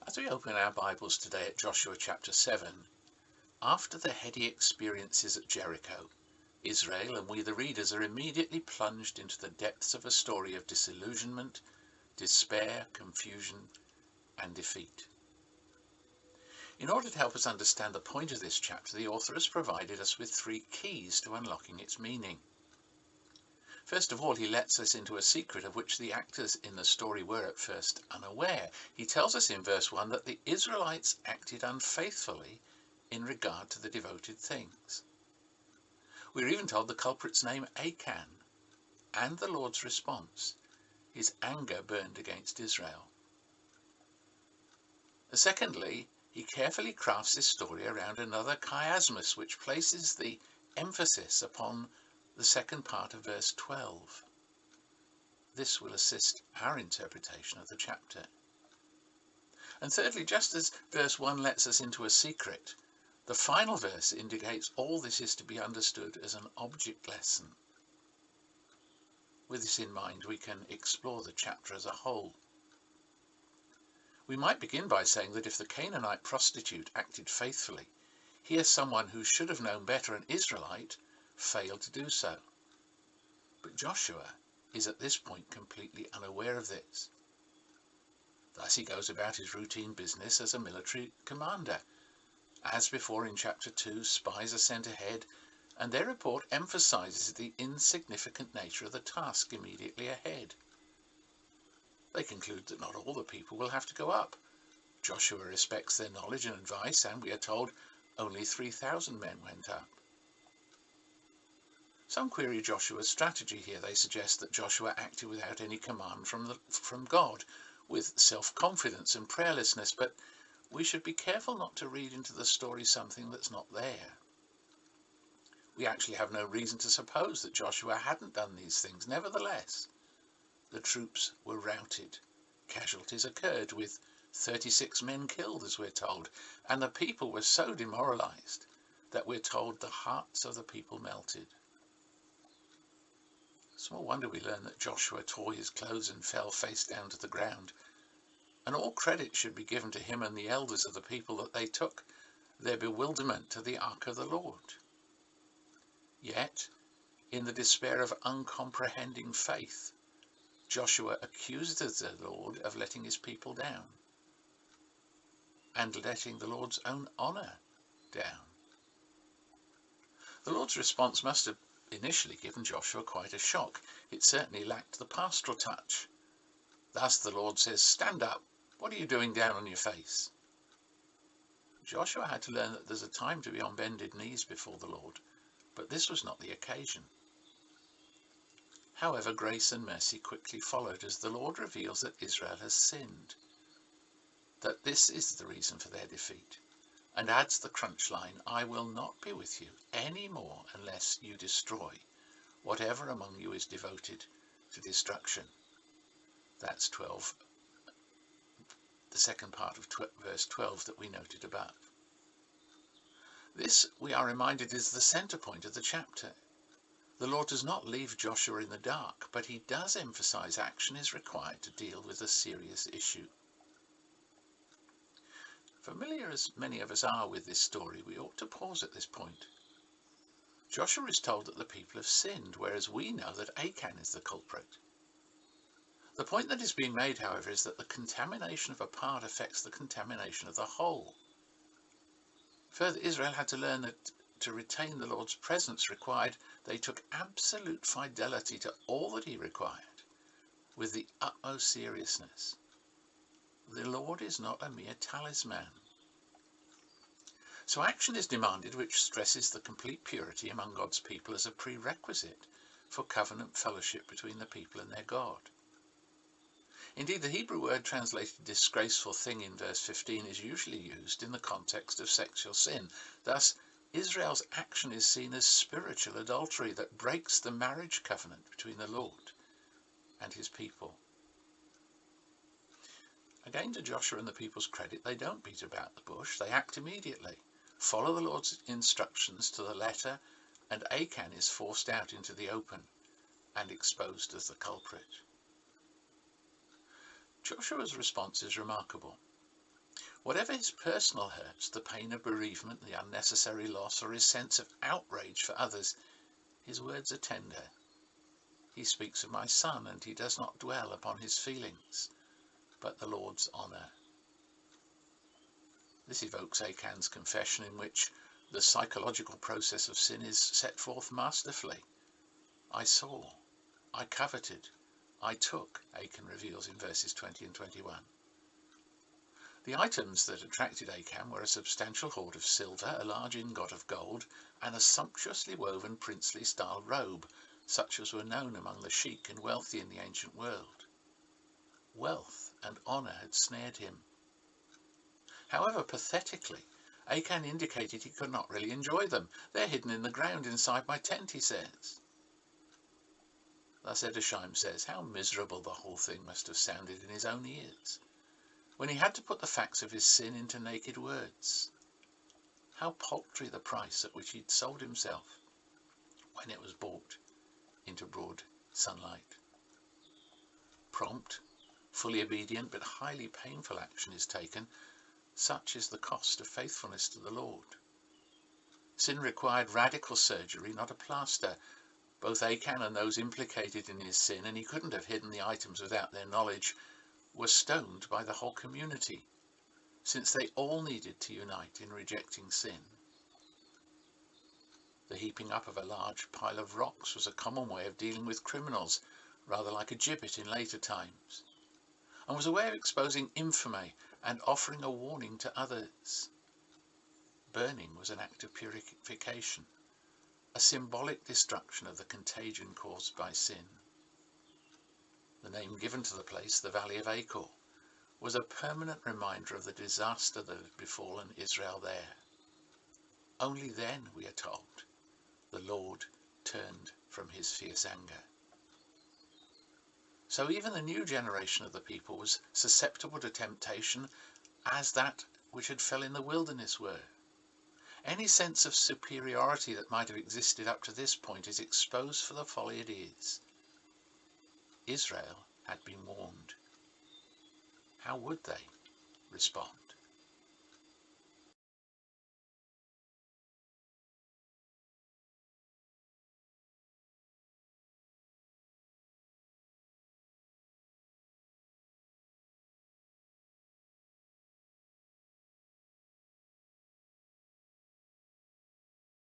As we open our Bibles today at Joshua chapter 7, after the heady experiences at Jericho, Israel and we the readers are immediately plunged into the depths of a story of disillusionment, despair, confusion, and defeat. In order to help us understand the point of this chapter, the author has provided us with 3 keys to unlocking its meaning. First of all, he lets us into a secret of which the actors in the story were at first unaware. He tells us in verse 1 that the Israelites acted unfaithfully in regard to the devoted things. We're even told the culprit's name, Achan, and the Lord's response. His anger burned against Israel. Secondly, he carefully crafts this story around another chiasmus, which places the emphasis upon the second part of verse 12. This will assist our interpretation of the chapter. And thirdly, just as verse 1 lets us into a secret, the final verse indicates all this is to be understood as an object lesson. With this in mind, we can explore the chapter as a whole. We might begin by saying that if the Canaanite prostitute acted faithfully, here's someone who should have known better, an Israelite, failed to do so. But Joshua is at this point completely unaware of this. Thus he goes about his routine business as a military commander. As before in chapter 2, spies are sent ahead, and their report emphasizes the insignificant nature of the task immediately ahead. They conclude that not all the people will have to go up. Joshua respects their knowledge and advice, and we are told only 3,000 men went up. Some query Joshua's strategy here. They suggest that Joshua acted without any command from God, with self-confidence and prayerlessness, but we should be careful not to read into the story something that's not there. We actually have no reason to suppose that Joshua hadn't done these things. Nevertheless, the troops were routed. Casualties occurred, with 36 men killed, as we're told, and the people were so demoralized that we're told the hearts of the people melted. Small wonder we learn that Joshua tore his clothes and fell face down to the ground, and all credit should be given to him and the elders of the people that they took their bewilderment to the ark of the Lord. Yet, in the despair of uncomprehending faith, Joshua accuses the Lord of letting his people down and letting the Lord's own honor down. The Lord's response must have initially given Joshua quite a shock. It certainly lacked the pastoral touch. Thus the Lord says, "Stand up. What are you doing down on your face?" Joshua had to learn that there's a time to be on bended knees before the Lord, but this was not the occasion. However, grace and mercy quickly followed as the Lord reveals that Israel has sinned, that this is the reason for their defeat, and adds the crunch line, "I will not be with you any more unless you destroy whatever among you is devoted to destruction." That's 12, the second part of verse 12 that we noted above. This, we are reminded, is the center point of the chapter. The Lord does not leave Joshua in the dark, but he does emphasize action is required to deal with a serious issue. Familiar as many of us are with this story, we ought to pause at this point. Joshua is told that the people have sinned, whereas we know that Achan is the culprit. The point that is being made, however, is that the contamination of a part affects the contamination of the whole. Further, Israel had to learn that to retain the Lord's presence required they took absolute fidelity to all that he required, with the utmost seriousness. The Lord is not a mere talisman. So action is demanded, which stresses the complete purity among God's people as a prerequisite for covenant fellowship between the people and their God. Indeed, the Hebrew word translated disgraceful thing in verse 15 is usually used in the context of sexual sin. Thus, Israel's action is seen as spiritual adultery that breaks the marriage covenant between the Lord and his people. Again, to Joshua and the people's credit, they don't beat about the bush. They act immediately, follow the Lord's instructions to the letter, and Achan is forced out into the open and exposed as the culprit. Joshua's response is remarkable. Whatever his personal hurts, the pain of bereavement, the unnecessary loss, or his sense of outrage for others, his words are tender. He speaks of my son, and he does not dwell upon his feelings, but the Lord's honour. This evokes Achan's confession, in which the psychological process of sin is set forth masterfully. I saw, I coveted, I took, Achan reveals in verses 20 and 21. The items that attracted Achan were a substantial hoard of silver, a large ingot of gold, and a sumptuously woven princely-style robe, such as were known among the chic and wealthy in the ancient world. Wealth and honour had snared him. However, pathetically, Achan indicated he could not really enjoy them. They're hidden in the ground inside my tent, he says. Thus Edersheim says, how miserable the whole thing must have sounded in his own ears, when he had to put the facts of his sin into naked words. How paltry the price at which he'd sold himself when it was bought into broad sunlight. Prompt, fully obedient, but highly painful action is taken. Such is the cost of faithfulness to the Lord. Sin required radical surgery, not a plaster. Both Achan and those implicated in his sin, and he couldn't have hidden the items without their knowledge, were stoned by the whole community, since they all needed to unite in rejecting sin. The heaping up of a large pile of rocks was a common way of dealing with criminals, rather like a gibbet in later times, and was a way of exposing infamy and offering a warning to others. Burning was an act of purification, a symbolic destruction of the contagion caused by sin. The name given to the place, the Valley of Achor, was a permanent reminder of the disaster that had befallen Israel there. Only then, we are told, the Lord turned from his fierce anger. So even the new generation of the people was susceptible to temptation as that which had fell in the wilderness were. Any sense of superiority that might have existed up to this point is exposed for the folly it is. Israel had been warned. How would they respond?